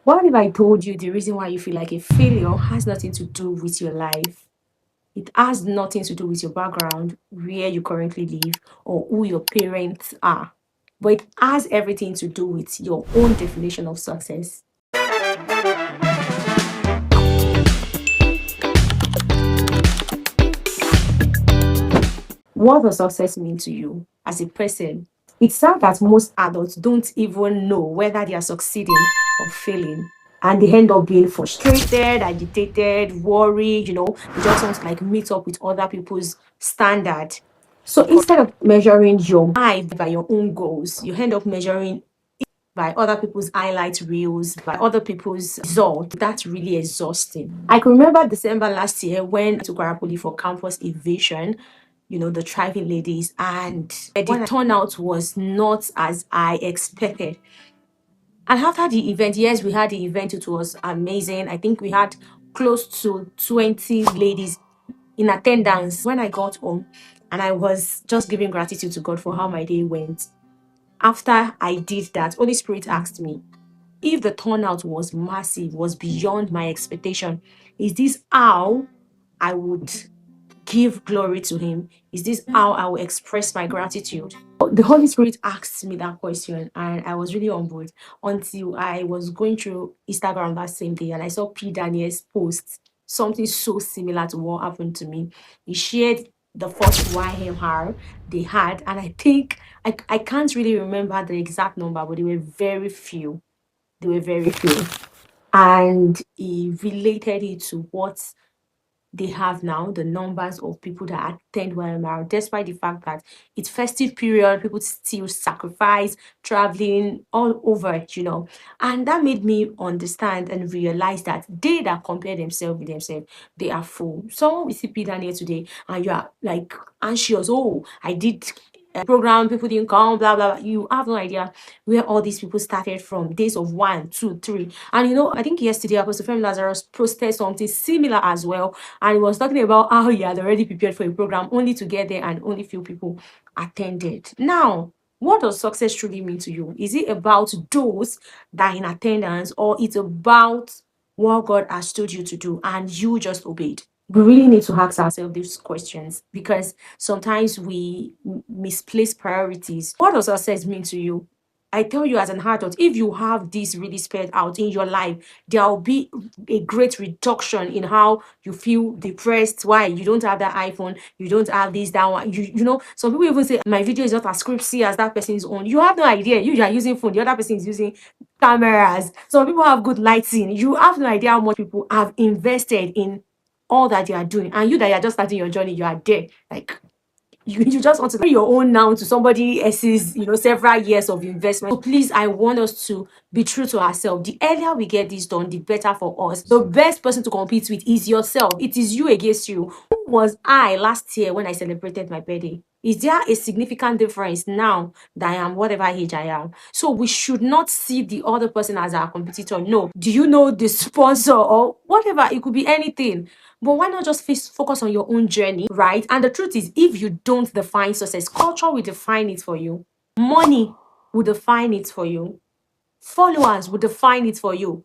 What if I told you the reason why you feel like a failure has nothing to do with your life? It has nothing to do with your background, where you currently live, or who your parents are. But it has everything to do with your own definition of success. What does success mean to you as a person? It's sad that most adults don't even know whether they are succeeding or failing. And they end up being frustrated, agitated, worried, they just want to like meet up with other people's standard. So instead of measuring your life by your own goals, you end up measuring by other people's highlight reels, by other people's results. That's really exhausting. I can remember December last year when I took Arapoli for campus evasion, the thriving ladies, and the turnout was not as I expected. And after the event, yes, we had the event, it was amazing. I think we had close to 20 ladies in attendance. When I got home and I was just giving gratitude to God for how my day went, after I did that, Holy Spirit asked me, if the turnout was massive, was beyond my expectation, is this how I would give glory to Him? Is this how I will express my gratitude? The Holy Spirit asked me that question, and I was really humbled until I was going through Instagram that same day and I saw P. Daniel's post, something so similar to what happened to me. He shared the first YMR they had, and I think I can't really remember the exact number, but they were very few. They were very few. And he related it to what they have now, the numbers of people that attend YMR, despite the fact that it's festive period, people still sacrifice, traveling all over it. And that made me understand and realize that they that compare themselves with themselves, they are full. Someone will see Peter here today and you are like anxious. Oh, I did a program, people didn't come, blah, blah, blah. You have no idea where all these people started from, days of 1, 2, 3. And I think yesterday Apostle Femi Lazarus posted something similar as well, and he was talking about how he had already prepared for a program only to get there and only few people attended. Now, what does success truly mean to you? Is it about those that are in attendance, or it's about what God has told you to do and you just obeyed? We really need to ask ourselves these questions because sometimes we misplace priorities. What does success mean to you? I tell you as an adult, if you have this really spelled out in your life, there will be a great reduction in how you feel depressed. Why? You don't have that iPhone, you don't have this, that one. Some people even say my video is not as scripty as that person's own. You have no idea. You are using phone, the other person is using cameras. Some people have good lighting. You have no idea how much people have invested in all that they are doing. And you that are just starting your journey, you are there. Like you just want to bring your own now to somebody else's, several years of investment. So please, I want us to be true to ourselves. The earlier we get this done, the better for us. The best person to compete with is yourself. It is you against you. Who was I last year when I celebrated my birthday? Is there a significant difference now that I am whatever age I am? So we should not see the other person as our competitor. No. Do you know the sponsor or whatever? It could be anything. But why not just focus on your own journey, right? And the truth is, if you don't define success, culture will define it for you. Money will define it for you. Followers will define it for you.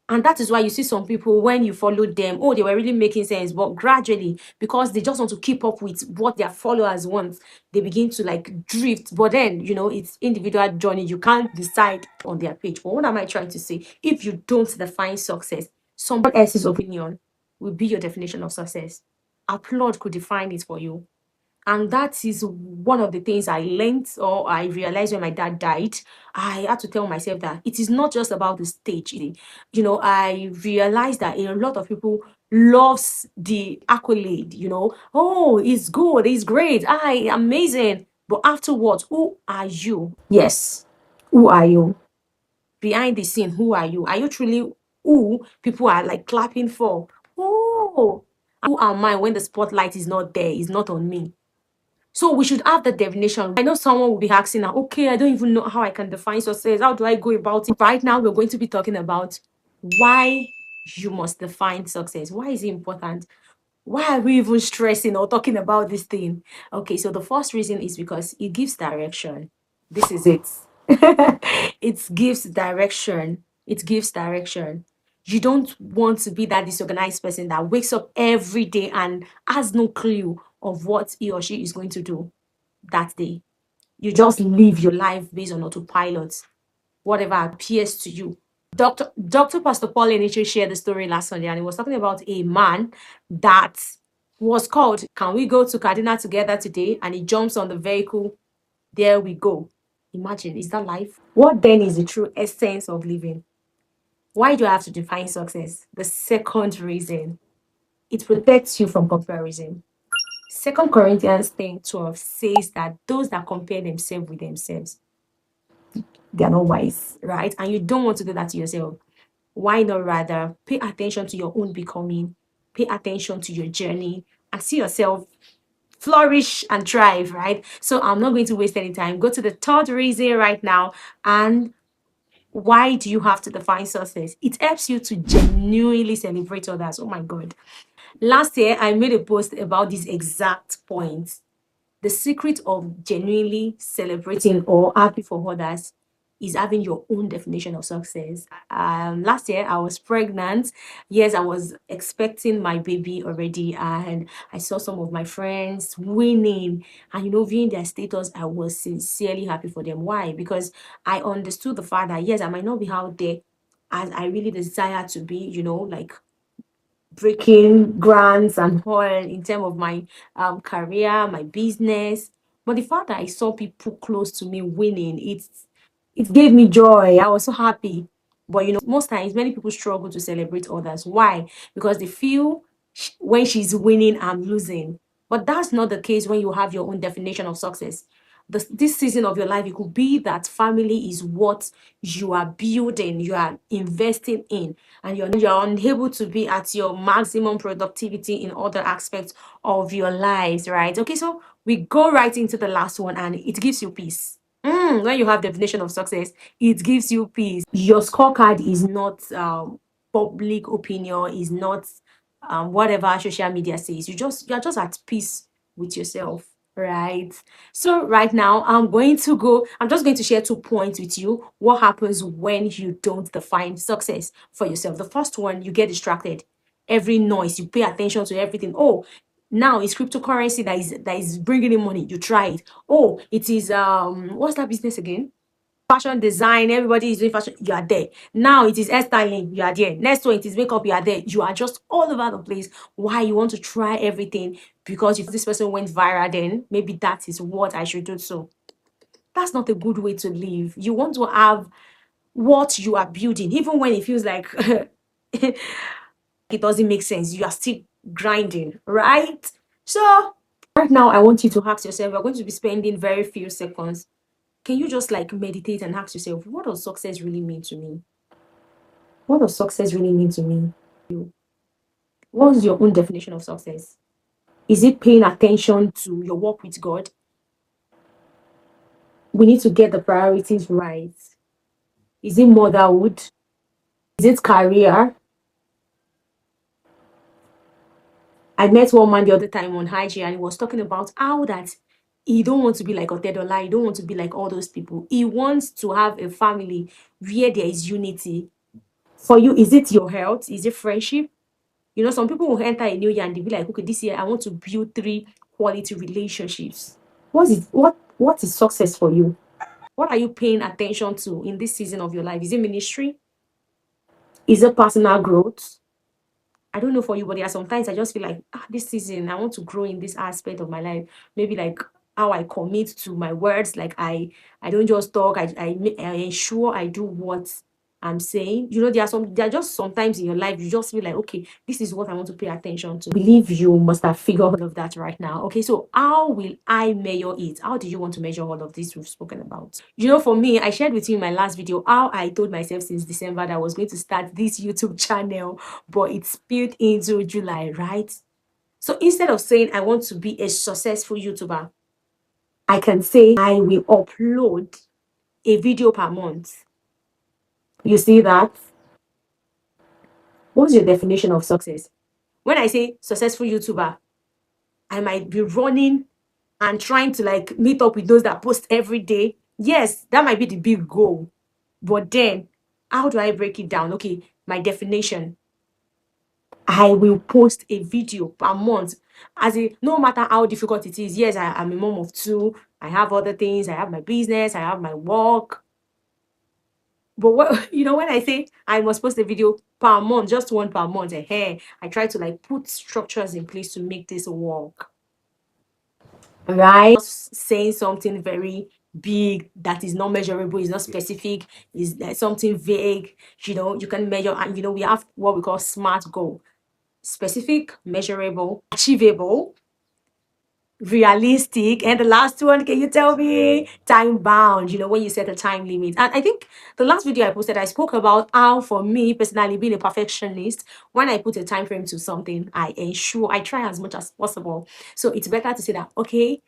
And that is why you see some people, when you follow them, oh, they were really making sense. But gradually, because they just want to keep up with what their followers want, they begin to like drift. But then, it's individual journey. You can't decide on their page. But what am I trying to say? If you don't define success, someone else's opinion will be your definition of success. Applaud could define it for you. And that is one of the things I learned or I realized when my dad died. I had to tell myself that it is not just about the stage. I realized that a lot of people loves the accolade, oh, it's good, it's great, amazing. But afterwards, who are you? Yes. Who are you? Behind the scene, who are you? Are you truly who people are like clapping for? Oh, who am I when the spotlight is not there, is not on me? So we should have the definition. I know someone will be asking now, okay, I don't even know how I can define success. How do I go about it? Right now, we're going to be talking about why you must define success. Why is it important? Why are we even stressing or talking about this thing? Okay, so the first reason is because it gives direction. This is it. It gives direction. It gives direction. You don't want to be that disorganized person that wakes up every day and has no clue of what he or she is going to do that day. You just live your life based on autopilot, whatever appears to you. Dr. Pastor Paul Eniche shared the story last Sunday, and he was talking about a man that was called, "Can we go to Kaduna together today?" And he jumps on the vehicle. There we go. Imagine, is that life? What then is the true essence of living? Why do I have to define success? The second reason, it protects you from comparison. Second Corinthians 10:12 says that those that compare themselves with themselves, they are not wise, right? And you don't want to do that to yourself. Why not rather pay attention to your own becoming, pay attention to your journey, and see yourself flourish and thrive, right? So I'm not going to waste any time. Go to the third reason right now. And why do you have to define success? It helps you to genuinely celebrate others. Oh my God. Last year, I made a post about this exact point. The secret of genuinely celebrating or happy for others is having your own definition of success. Last year, I was pregnant. Yes, I was expecting my baby already, and I saw some of my friends winning. And viewing their status, I was sincerely happy for them. Why? Because I understood the fact that yes, I might not be out there as I really desire to be, like breaking grants and all in terms of my career, my business. But the fact that I saw people close to me winning, it gave me joy. I was so happy. But most times many people struggle to celebrate others. Why? Because they feel when she's winning, I'm losing. But that's not the case when you have your own definition of success. This season of your life, it could be that family is what you are building, you are investing in, and you're unable to be at your maximum productivity in other aspects of your lives, right? Okay, so we go right into the last one, and it gives you peace. When you have definition of success, it gives you peace. Your scorecard is not public opinion, is not whatever social media says. You're just at peace with yourself, right? So right now I'm just going to share 2 points with you. What happens when you don't define success for yourself? The first one, you get distracted. Every noise, you pay attention to everything. Oh, now it's cryptocurrency that is bringing in money. You try it. Oh, it is what's that business again? Fashion design, everybody is doing fashion, you are there. Now it is hairstyling, you are there. Next one, it is makeup, you are there. You are just all over the place. Why? You want to try everything because if this person went viral, then maybe that is what I should do. So that's not a good way to live. You want to have what you are building, even when it feels like it doesn't make sense. You are still grinding, right? So right now, I want you to ask yourself, we're going to be spending very few seconds. Can you just like meditate and ask yourself, what does success really mean to me? What does success really mean to me? What's your own definition of success? Is it paying attention to your work with God? We need to get the priorities right. Is it motherhood? Is it career? I met one man the other time on IG and he was talking about how that he don't want to be like Otedola, he don't want to be like all those people. He wants to have a family where there is unity. For you, is it your health? Is it friendship? Some people will enter a new year and they'll be like, okay, this year I want to build 3 quality relationships. What is success for you? What are you paying attention to in this season of your life? Is it ministry? Is it personal growth? I don't know for you, but there are sometimes I just feel like this season I want to grow in this aspect of my life. Maybe like how I commit to my words. Like I don't just talk. I ensure I do what I'm saying. There are just sometimes in your life you just feel like, okay, this is what I want to pay attention to. I believe you must have figured all of that right now. Okay, so how will I measure it? How do you want to measure all of this we've spoken about? For me, I shared with you in my last video how I told myself since December that I was going to start this YouTube channel, but it spilled into July, right? So instead of saying I want to be a successful YouTuber, I can say I will upload a video per month. You see that? What's your definition of success? When I say successful YouTuber, I might be running and trying to like meet up with those that post every day. Yes, that might be the big goal. But then how do I break it down? Okay, my definition. I will post a video per month. No matter how difficult it is. Yes, I'm a mom of two. I have other things. I have my business. I have my work. But what when I say I must post a video per month, just one per month, I try to like put structures in place to make this work. Right? Saying something very big that is not measurable, is not specific, is like something vague. You can measure, and we have what we call SMART goal: specific, measurable, achievable, realistic, and the last one, can you tell me, time bound? When you set a time limit. And I think the last video I posted, I spoke about how, for me personally, being a perfectionist, when I put a time frame to something, I try as much as possible. So it's better to say that, okay,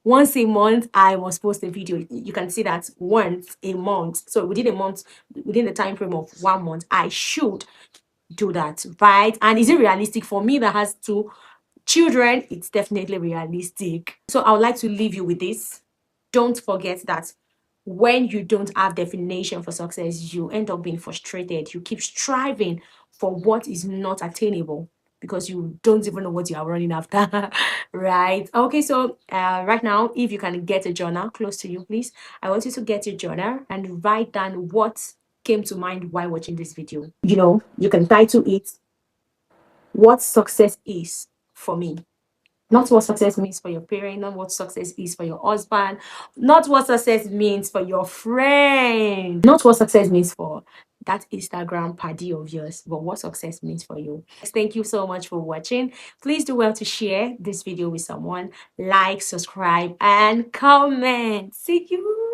once a month I must post a video. You can see that once a month. So within a month, within the time frame of 1 month, I should do that, right? And is it realistic for me that has two children? It's definitely realistic. So I would like to leave you with this. Don't forget that when you don't have definition for success, you end up being frustrated. You keep striving for what is not attainable because you don't even know what you are running after. Right? Okay, so right now, if you can get a journal close to you, please, I want you to get your journal and write down what came to mind while watching this video. You can title it "What Success Is for Me." Not what success means for your parent, not what success is for your husband, not what success means for your friend, not what success means for that Instagram party of yours, but what success means for you. Thank you so much for watching. Please do well to share this video with someone, like, subscribe, and comment. See you.